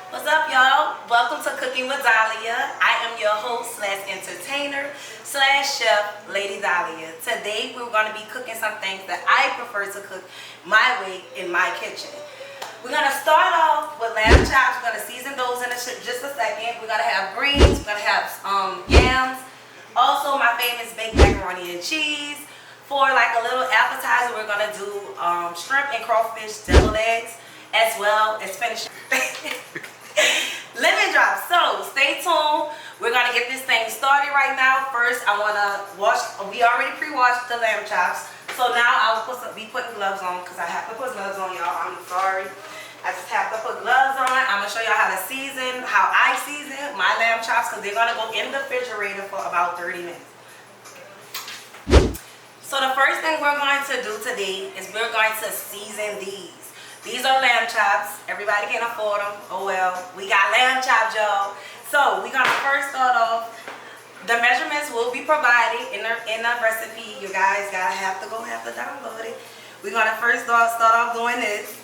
What's up, y'all? Welcome to Cooking with Dahlia. I am your host slash entertainer slash chef, Lady Dahlia. Today we're going to be cooking some things that I prefer to cook my way in my kitchen. We're going to start off with lamb chops. We're going to season those in just a second. We're going to have greens. We're going to have yams. Also, my famous baked macaroni and cheese. For like a little appetizer, we're going to do shrimp and crawfish deviled eggs, as well as finishing lemon drops. So stay tuned. We're gonna get this thing started right now. First, I wanna wash. We already pre-washed the lamb chops, so now I'll be putting gloves on because I have to put gloves on, y'all. I'm sorry. I just have to put gloves on. I'm gonna show y'all how to season, how I season my lamb chops, because they're gonna go in the refrigerator for about 30 minutes. So the first thing we're going to do today is we're going to season these. These are lamb chops. Everybody can afford them. Oh well, we got lamb chops, y'all. So we're gonna first start off. The measurements will be provided in the recipe. You guys have to download it. We're gonna first start off doing this.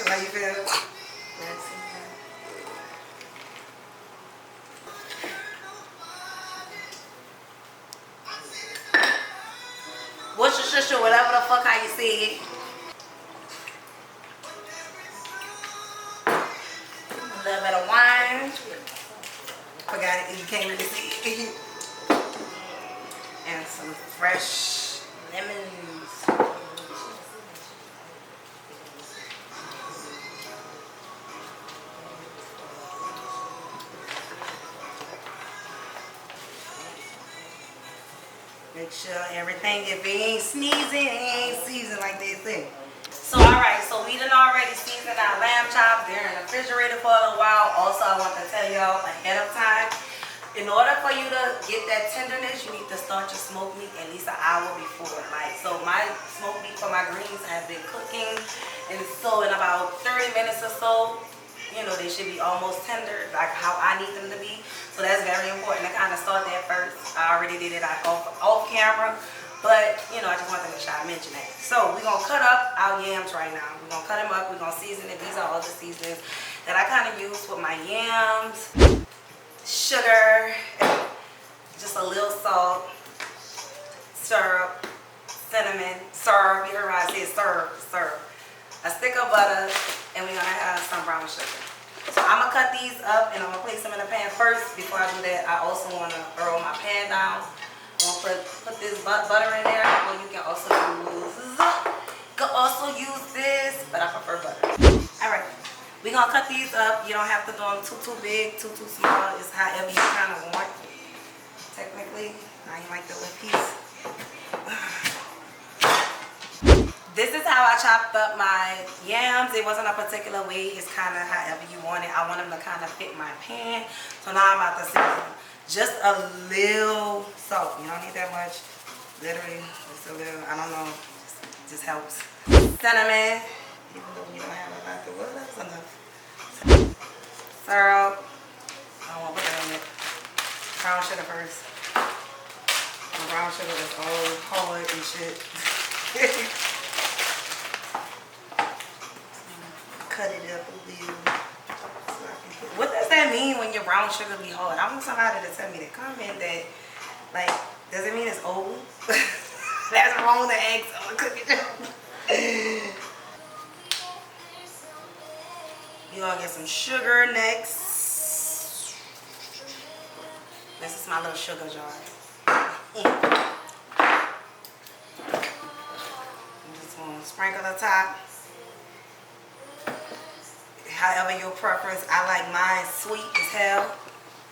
How you feel? What's your sister, whatever the fuck how you see it. A little bit of wine. Forgot it, you can't really see it. And some fresh lemons. Make sure everything, if it ain't sneezing, it ain't seasoned like they say. So alright, so we done already seasoned our lamb chops. They're in the refrigerator for a little while. Also, I want to tell y'all ahead of time, in order for you to get that tenderness, you need to start your smoked meat at least an hour before. Like, so my smoked meat for my greens have been cooking, and so in about 30 minutes or so, you know, they should be almost tender, like how I need them to be. So that's very important to kind of start that first. I already did it off camera, but you know, I just wanted to make sure I mention that. So we're gonna cut up our yams right now. We're gonna cut them up. We're gonna season it. These are all the seasonings that I kind of use with my yams. Sugar, just a little salt, syrup, cinnamon, syrup. You heard what I said, syrup. A stick of butter, and we're gonna have some brown sugar. So I'm gonna cut these up and I'm gonna place them in the pan first. Before I do that, I also wanna roll my pan down. I'm gonna put this butter in there, or you can also use this, but I prefer butter. All right, we're gonna cut these up. You don't have to do them too big, too small. It's however you kind of want. Technically, I ain't like the little piece. This is how I chopped up my yams. It wasn't a particular way. It's kind of however you want it. I want them to kind of fit my pan. So now I'm about to season. Just a little salt. You don't need that much. Literally, just a little. I don't know. Just helps. Cinnamon. Even though you don't have a lot to, well, that's enough. Syrup. I don't want to put that on it. Brown sugar first. The brown sugar is all hard and shit. Cut it up a little. What does that mean when your brown sugar be hard? I want somebody to tell me to comment that. Like, does it mean it's old? That's wrong with the eggs on the cookie dough. You're gonna get some sugar next. This is my little sugar jar. I'm just gonna sprinkle the top. However your preference. I like mine sweet as hell.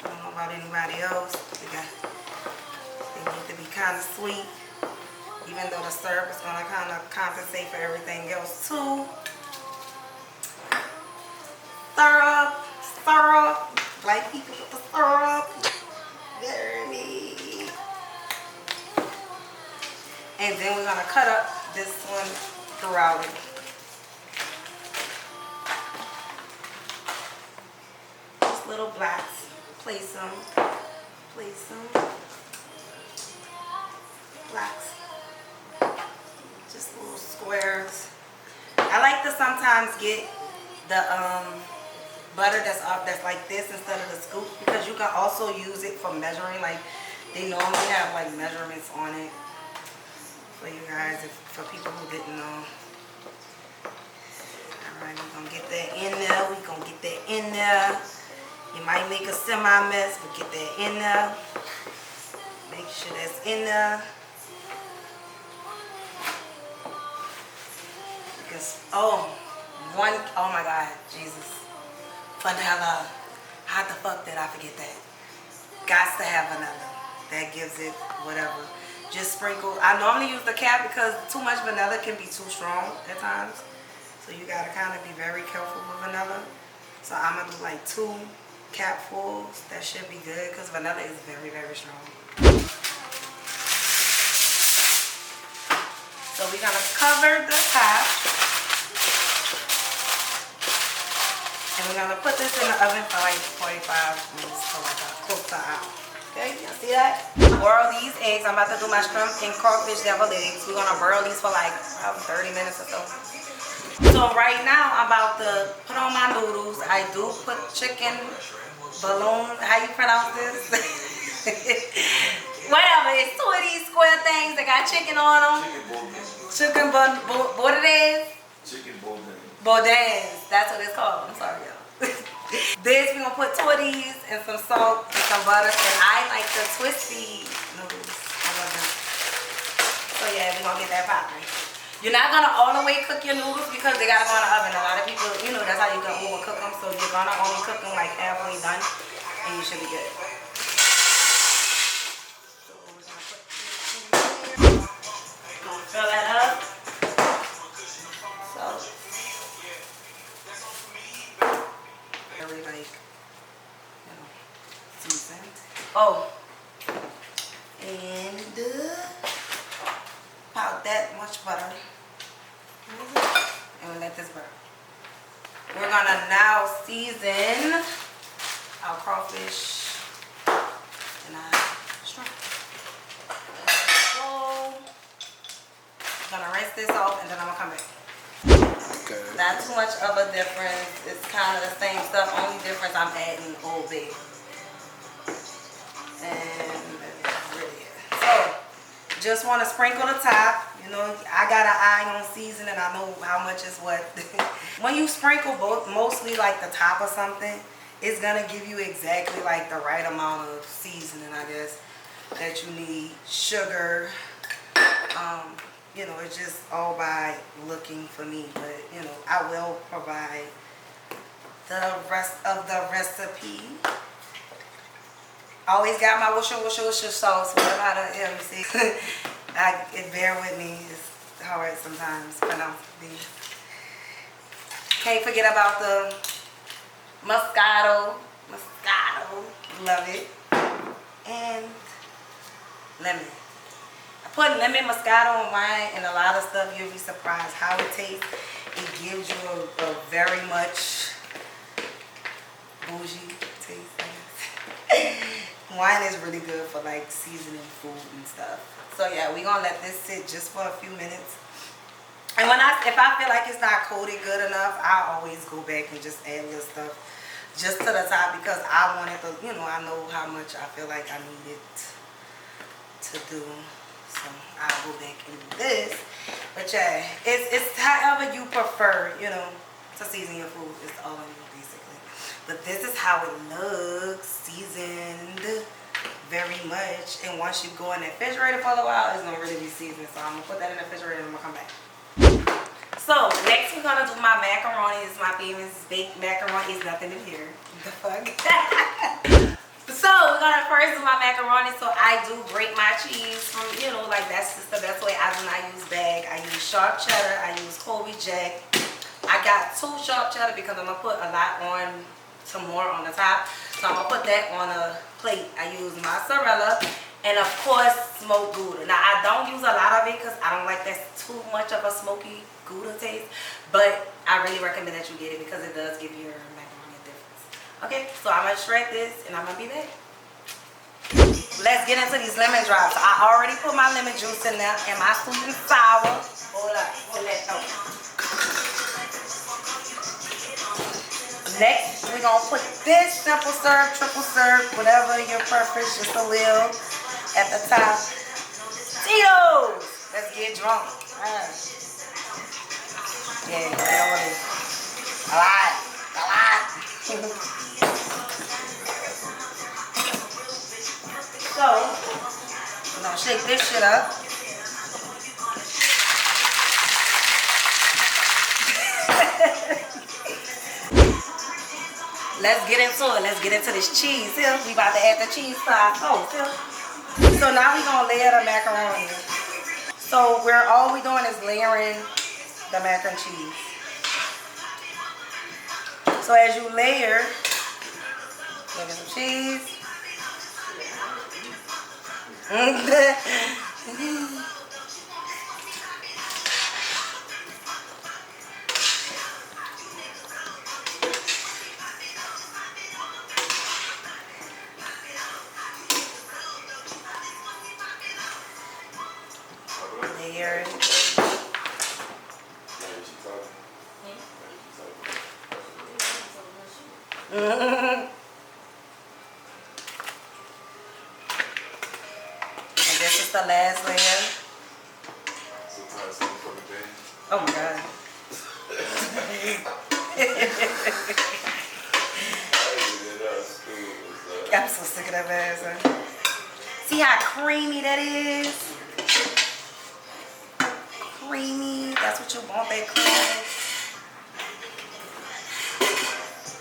I don't know about anybody else. They need to be kind of sweet. Even though the syrup is going to kind of compensate for everything else too. Syrup. Black people with the syrup. Dirty. And then we're going to cut up this one throughout it. Just little blacks. Place them. Blacks. Just little squares. I like to sometimes get the butter that's like this instead of the scoop, because you can also use it for measuring. Like they normally have like measurements on it for you guys, for people who didn't know. Alright, we're gonna get that in there. You might make a semi-mess, but get that in there. Make sure that's in there. Because, oh my God, Jesus. Vanilla. How the fuck did I forget that? Gots to have vanilla. That gives it whatever. Just sprinkle. I normally use the cap because too much vanilla can be too strong at times. So you gotta kind of be very careful with vanilla. So I'm gonna do like 2 capfuls. That should be good because vanilla is very, very strong. So we're gonna cover the top. And we're gonna put this in the oven for like 45 minutes to like a quarter hour. Okay, y'all see that? Boil these eggs. I'm about to do my shrimp and crawfish deviled eggs. We're gonna boil these for like probably 30 minutes or so. So right now I'm about to put on my noodles. I do put chicken balloon. How you pronounce this? Whatever. It's 2 of these square things that got chicken on them. Chicken bordez. Chicken bordez. Bordez. That's what it's called. I'm sorry, y'all. This, we're going to put 2 of these and some salt and some butter. And I like the twisty noodles. I love them. So yeah, we're going to get that popping. You're not going to all the way cook your noodles because they got to go in the oven. A lot of people, you know, that's how you can overcook them. So you're going to only cook them like halfway done. And you should be good. So we're going to put this in here. Going to fill that up. So. Very like, you know, seasoned. Oh. And about that much butter. And we let this burn. We're gonna now season our crawfish and our shrimp. So, I'm gonna rinse this off and then I'm gonna come back. Okay. Not too much of a difference. It's kind of the same stuff. Only difference I'm adding Old Bay. And that's really it. So, just want to sprinkle the top. You know, I got an eye on seasoning. I know how much is what. When you sprinkle mostly like the top of something, it's going to give you exactly like the right amount of seasoning, I guess, that you need. Sugar. You know, it's just all by looking for me. But, you know, I will provide the rest of the recipe. I always got my wusha sauce. What about it? Let me see. Bear with me. It's hard sometimes to pronounce these. Can't forget about the Moscato. Love it. And lemon. I put lemon, Moscato on mine, and a lot of stuff. You'll be surprised how it tastes. It gives you a very much bougie taste, I guess. Wine is really good for like seasoning food and stuff. So yeah, we're gonna let this sit just for a few minutes. And if I feel like it's not coated good enough, I always go back and just add little stuff just to the top because I want it to, you know, I know how much I feel like I need it to do. So I'll go back and do this. But yeah, it's however you prefer, you know, to season your food. It's all in you basically. But this is how it looks, seasoned very much. And once you go in the refrigerator for a while, it's gonna really be seasoned. So I'm gonna put that in the refrigerator and I'm gonna come back. So next we're gonna do my macaroni. It's my famous baked macaroni. It's nothing new here. The fuck? So we're gonna first do my macaroni. So I do grate my cheese from, you know, like that's just the best way. I do not use bag. I use sharp cheddar. I use Colby Jack. I got 2 sharp cheddar because I'm gonna put a lot on, some more on the top. So I'm gonna put that on a plate. I use mozzarella and of course smoked Gouda. Now I don't use a lot of it because I don't like that too much of a smoky Gouda taste, but I really recommend that you get it because it does give your macaroni a difference. Okay, so I'm gonna shred this and I'm gonna be back. Let's get into these lemon drops. I already put my lemon juice in there and my sweet and sour. Hold up, hold that though. Next, we're gonna put this simple syrup, triple syrup, whatever your preference, just a little at the top. Tito's! Let's get drunk. Yeah, you know what it is. A lot. So, we're gonna shake this shit up. Let's get into it. Let's get into this cheese here. We about to add the cheese to our toast here. So now we're gonna layer the macaroni. So all we doing is layering the mac and cheese. So as you layer, look at some cheese. Layer. And this is the last layer. Oh my God. I'm so sick of that ass. See how creamy that is? Creamy. That's what you want, that cream.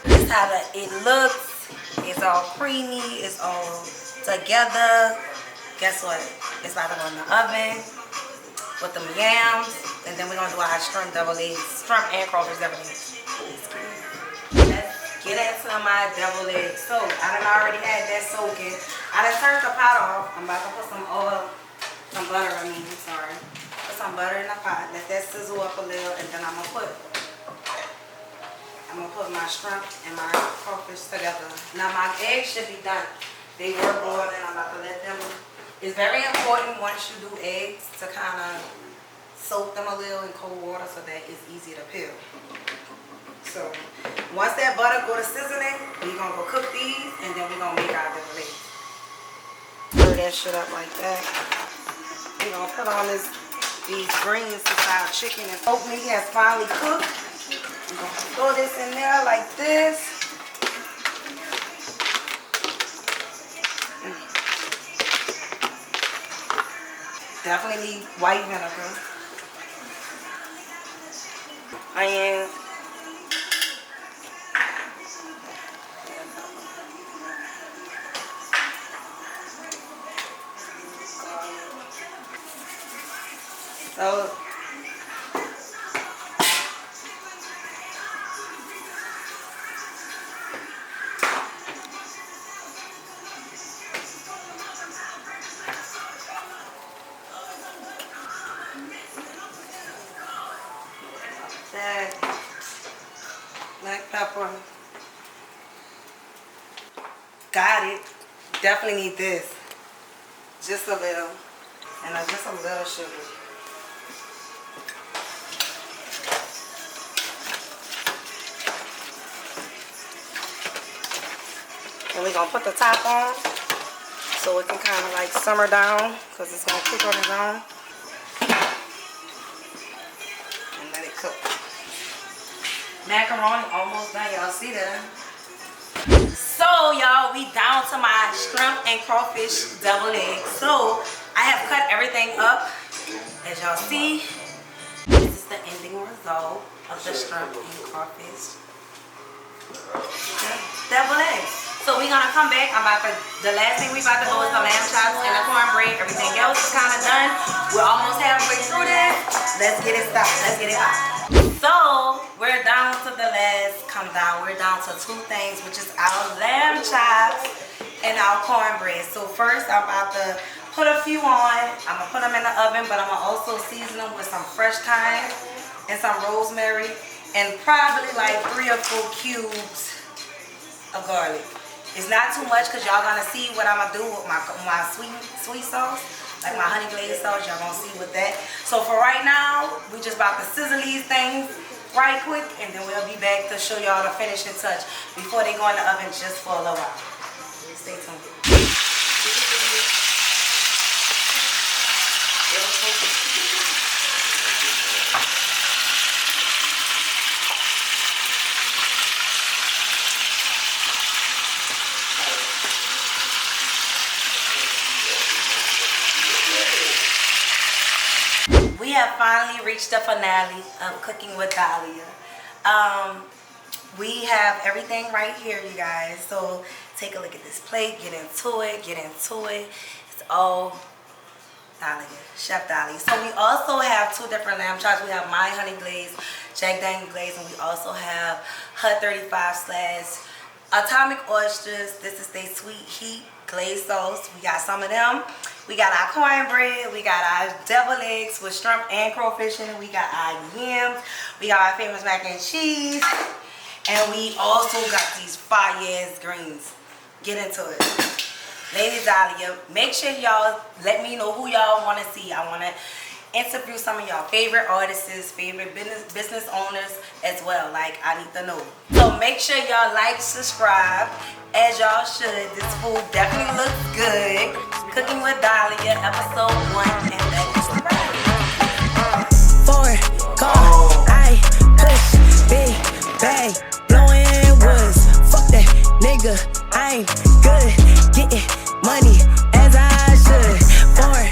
This is how it looks. It's all creamy. It's all together. Guess what? It's about to go in the oven with the yams. And then we're going to do our shrimp double eggs. Shrimp and crawfish double eggs. Let's get into my double eggs. So, I done already had that soaking. I done turned the pot off. I'm about to put some oil, some butter, sorry. Put some butter in the pot. Let that sizzle up a little. And then I'm going to put my shrimp and my crawfish together. Now, my eggs should be done. They were boiled and I'm about to let them. It's very important once you do eggs to kind of soak them a little in cold water so that it's easy to peel. So once that butter go to sizzling, we're going to go cook these and then we're going to make our double eggs. Stir that shit up like that. We're going to put on these greens to our chicken and oat meat has finally cooked. We're going to throw this in there like this. Definitely need white vinegar. Onion. So black pepper. Got it. Definitely need this. Just a little. And just a little sugar. And we're going to put the top on so it can kind of like simmer down because it's going to cook on its own. And let it cook. Macaroni almost done. Y'all see that? So y'all, we down to my shrimp and crawfish double eggs. So I have cut everything up. As y'all see, this is is the ending result of the shrimp and crawfish. Devil eggs. So we're gonna come back. The last thing we about to do is the lamb chops and the cornbread. Everything else is kind of done. We're almost halfway through this. Let's get it started. Let's get it out. So we're down to the last countdown. We're down to two things, which is our lamb chops and our cornbread. So first, I'm about to put a few on. I'm gonna put them in the oven, but I'm gonna also season them with some fresh thyme and some rosemary and probably like 3 or 4 cubes of garlic. It's not too much because y'all gonna see what I'm gonna do with my sweet sauce, like my honey glazed sauce. Y'all gonna see with that. So for right now, we just about to sizzle these things right quick, and then we'll be back to show y'all the finishing touch before they go in the oven just for a little while. Stay tuned. We have finally reached the finale of cooking with Dahlia. We have everything right here, you guys. So take a look at this plate, get into it, It's all Dahlia, Chef Dahlia. So we also have 2 different lamb chops. We have my honey glaze, Jack Daniel glaze, and we also have Hut 35/ atomic oysters. This is their sweet heat glazed sauce. We got some of them. We got our cornbread. We got our devil eggs with shrimp and crawfish in it. We got our yams. We got our famous mac and cheese. And we also got these fire-ass greens. Get into it. Lady Dahlia, make sure y'all let me know who y'all want to see. I want to interview some of y'all favorite artists, favorite business owners as well. Like, I need to know. So make sure y'all like, subscribe, as y'all should. This food definitely looks good. Cooking with Dahlia, episode 1, and that is the ride. Forward, go, I push, big bag, blowing woods. Fuck that nigga, I ain't good. Getting money as I should. Forward.